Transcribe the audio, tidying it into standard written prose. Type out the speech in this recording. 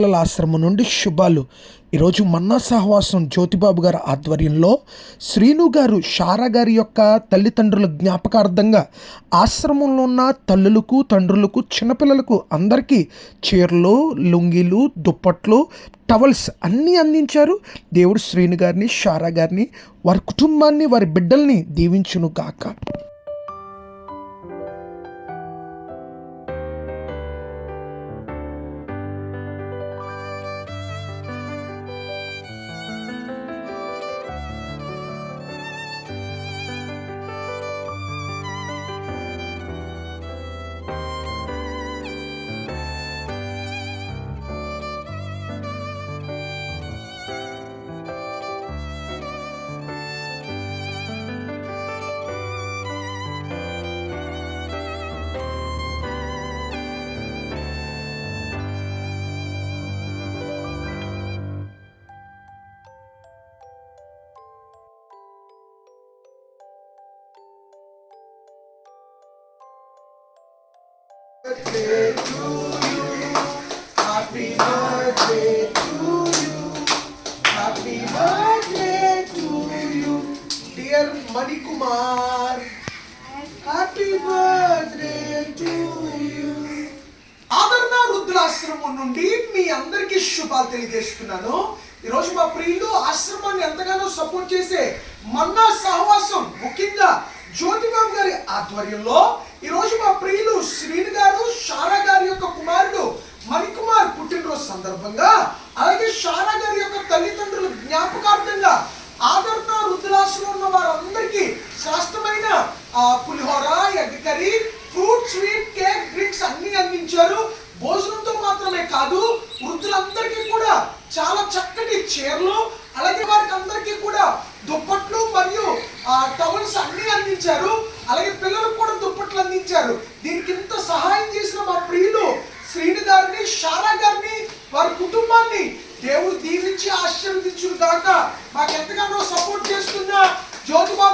ఆశ్రమం నుండి శుభాలు. ఈరోజు మన్నా సహవాసం జ్యోతిబాబు గారి ఆధ్వర్యంలో శ్రీను గారు షారా గారి యొక్క తల్లిదండ్రుల జ్ఞాపకార్థంగా ఆశ్రమంలో ఉన్న తల్లులకు తండ్రులకు చిన్నపిల్లలకు అందరికీ చీరలు, లుంగీలు, దుప్పట్లు, టవల్స్ అన్నీ అందించారు. దేవుడు శ్రీను గారిని, షారా గారిని, వారి కుటుంబాన్ని, వారి బిడ్డల్ని దీవించును గాక. Birthday to you. Happy birthday to you. Happy birthday to you, dear Mani Kumar. Happy birthday to you. ఆదరణ వృద్ధులాశ్రమం నుండి మీ అందరికీ శుభాలు తెలియజేస్తున్నాను. ఈరోజు మా ప్రియులు ఆశ్రమాన్ని ఎంతగానో సపోర్ట్ చేసే మన్నా సహవాసం, ముఖ్యంగా జ్యోతిబాబు గారి ఆధ్వర్యంలో ఈరోజు మా ప్రియులు శ్రీను గారు, షారా గారి యొక్క కుమారుడు మణికుమార్ పుట్టినరోజు సందర్భంగా, అలాగే షారా గారి యొక్క తల్లిదండ్రుల జ్ఞాపకార్థంగా ఆదరణ వృద్ధులాశ్రమం ఉన్న వారందరికీ శ్రేష్టమైన pulihora, egg curry, fruit, sweet, cake, drinks అన్ని అందించారు. భోజనంతో మాత్రమే కాదు, వృద్ధులందరికీ కూడా చాలా చక్కటి చీరలు, అలాగే వారికి అందరికీ కూడా దుప్పట్లు మరియు టవల్స్ అన్ని అందించారు. అలాగే పిల్లలకు కూడా దుప్పట్లు అందించారు. దీనికి ఇంత సహాయం చేసిన మా ప్రియులు శ్రీను గారిని, షారా గారిని, వారి కుటుంబాన్ని దేవుడు దీవించి ఆశీర్వదించును గాక. మాకు ఎంతగానో సపోర్ట్ చేస్తున్న జ్యోతిబాబు